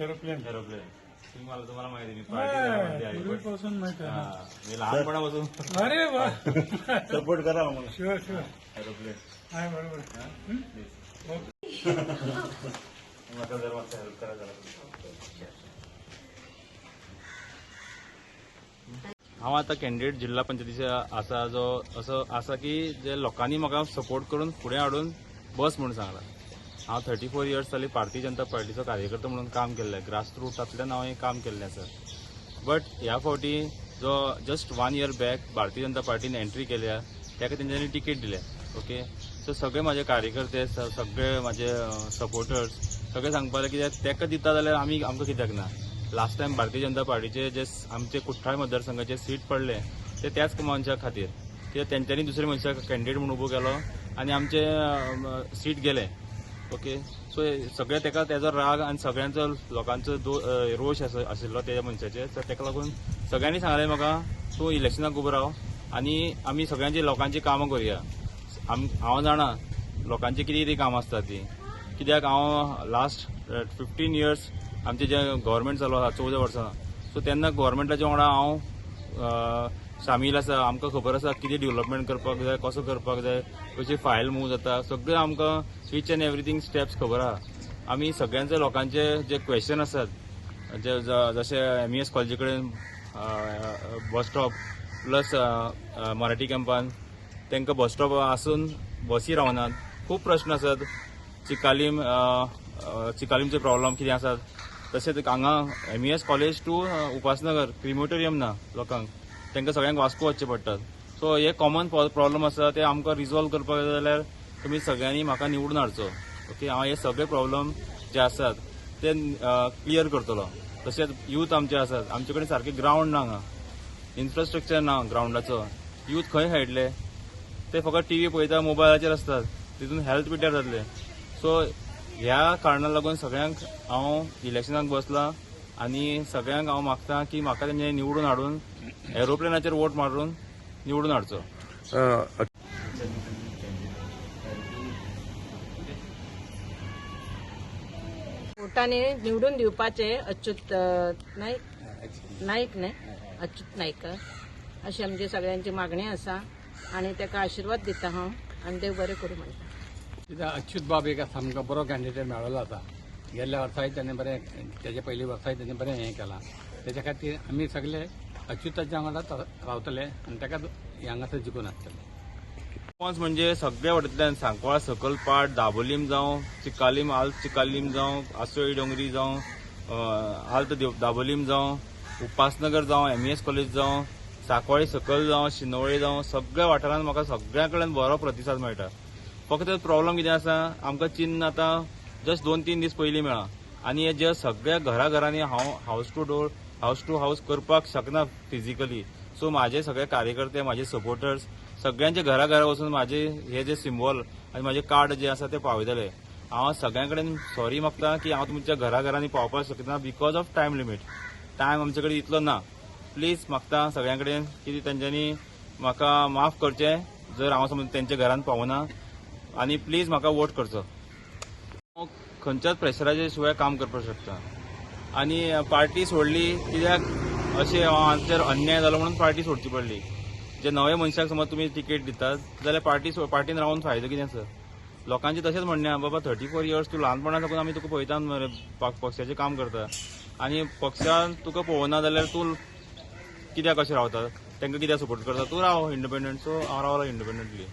Aeroplane तुम्हाला माहिती मी party पूर्वीपासून माहिती आहे. मी लहानपणापासून अरे वा सपोर्ट करा मला. शुअर शुअर एरोप्लेन आहे बरोबर माझा जर माझा हेल्प करा जरा. हांव आतां कॅन्डिडेट जिल्हा पंचायतीचा आसा जो आसा की जे लोकांनी म्हाका सपोर्ट करून फुडें हाडून बस म्हणून सांगला. हांव 34 इयर्स जाली भारतीय जनता पार्टीचो कार्यकर्ता म्हणून काम केल्लें. ग्रासरूटांतल्यान हांव हें काम केल्लें आसा. बट ह्या फावटी जो just 1 year back Bharatiya Janata पार्टीन entry केल्या ताका तेंच्यांनी टिकेट दिल्या. ओके, सो सगळे म्हाजे कार्यकर्ते सगळे म्हाजे सपोर्टर्स सगळे सांगपाक लागले कित्याक ताका दिता जाल्यार आमकां कित्याक ना. लास्ट टायम भारतीय जनता पार्टीचे जे आमचे कुठ्ठाळे मतदारसंघाचे सीट पडले ते त्याच मनशा खातीर कित्याक तेंच्यांनी दुसऱ्या मनशाक कॅन्डिडेट म्हणून उबो केलो आनी आमचे सीट गेले. ओके, सो सगळे ताका तेजो राग आनी सगळ्यांचो लोकांचो रोश आशिल्लो त्या मनशाचेर. तर ताका लागून सगळ्यांनी सांगलें म्हाका तूं इलेक्शनाक उबो राव आनी आमी सगळ्यांची लोकांची कामां करुया. हांव जाणा लोकांची कितें कितें कामां आसता ती. कित्याक हांव लास्ट 15 इयर्स आमचे जे गव्हर्मेंट चालू आसा 14 वर्सां, सो तेन्ना गव्हर्मेंटाच्या वांगडा हांव शामील आसा. आमकां खबर आसा कितें डेव्हलपमेंट करपाक जाय, कसो करपाक जाय, कशी फायल मूव जाता, सगळें आमकां ईच एंड एवरीथींग स्टेप्स खबर आहा. आमी सगळ्यांचे लोकांचे जे क्वेश्चन आसात जे जशे MES कॉलेजी कडेन बस स्टॉप प्लस मराठी कॅम्पान तांकां बस स्टॉप आसून बसी रावनात. खूब प्रश्न आसात. चिकालीमचे प्रॉब्लम कितें आसात. तशेंच हांगा MES college to Upasnagar crematorium ना लोकांक, तांकां सगळ्यांक वास्को वचचें पडटा. सो हे कॉमन प्रॉब्लम आसा ते आमकां रिजॉल्व करपाक जाय जाल्यार तुमी सगळ्यांनी म्हाका निवडून हाडचो. ओके, हांव हे सगळे प्रॉब्लम जे आसात ते क्लियर करतलो. तशेंच यूथ आमचे आसात, आमचे कडेन सारके ग्रावंड ना हांगा, इन्फ्रास्ट्रक्चर ना ग्रावंडाचो. यूथ खंय खेळटले ते फकत TV पळयता, मोबायलाचेर आसतात, तितून हेल्थ पिड्यार जातले. सो ह्या कारणाक लागून सगळ्यांक हांव इलेक्शनाक बसलां आनी सगळ्यांक हांव मागतां की म्हाका तेंचे निवडून हाडून एरोप्लेनाचेर वोट मारून निवडून हाडचो. वोटांनी निवडून दिवपाचे अच्युत नाईक अच्युत नाईक अशी आमची सगळ्यांची मागणी आसा आनी ताका आशिर्वाद दिता हांव आनी देव बरें करूं म्हणटा. कित्याक अच्युत बाब एक सामको बरो कॅन्डिडेट मेळिल्लो आसा. गेल्ल्या वर्साय ताणें बरें, तेजे पयलीं वर्साय ताणें बरें हें केलां. तेच्या खातीर आमी सगळे अच्युताच्या वांगडा रावतले आनी ताका हांगासर जिखून हाडटले. रिस्पॉन्स म्हणजे सगळ्या वाटेंतल्यान सांकवाळ सकल पाट, दाबोलीम जावं, चिकालीम आल्त चिकालीम जावं, आसोळी डोंगरी जावं, आल्त दाबोलीम जावं, उपासनगर जावं, MES कॉलेज जावं, सांकवाळी सकल जावं, शिनोळे जावं, सगळ्या वाठारांत म्हाका सगळ्या कडल्यान बरो प्रतिसाद मेळटा. फक्त प्रॉब्लम कितें आसा, आमकां चिन्ह आतां जस्ट 2-3 दीस पयलीं मेळ्ळा आनी हे जे सगळ्या घराघरांनी हांव हावस टू हावस करपाक शकना फिजिकली. सो म्हाजे सगळे कार्यकर्ते, म्हाजे सपोर्टर्स सगळ्यांचे घराघरा वचून म्हाजे हे जे सिम्बॉल आनी म्हाजे कार्ड जे आसा ते पावयतले. हांव सगळ्यां कडेन सॉरी मागता की हांव तुमच्या घराघरांनी पावपाक शकना because of time limit. Time आमचे कडेन इतलो ना. प्लीज मागता सगळ्यां कडेन की तेंच्यांनी म्हाका माफ करचें जर हांव समज तेंच्या घरान पावना आनी प्लीज म्हाका वोट करचो. हांव खंयच्याच प्रेशराचे शिवाय काम करपाक शकता आनी पार्टी सोडली कित्याक अशें हांचेर अन्याय जालो म्हणून पार्टी सोडची पडली. जे नवे मनशाक समज तुमी तिकेट दितात जाल्यार पार्टीन रावन फायदो कितें आसा. लोकांचे तशेंच म्हणणें बाबा 34 इयर्स तूं ल्हानपणा साकून आमी तुका पळयता मरे पक्षाचें काम करता आनी पक्षान तुका पळोवना जाल्यार तूं कित्याक अशें रावता, तांकां कित्याक सपोर्ट करता. तूं राव इंडिपेंडंट. सो हांव रावलो इंडिपेंडंटली.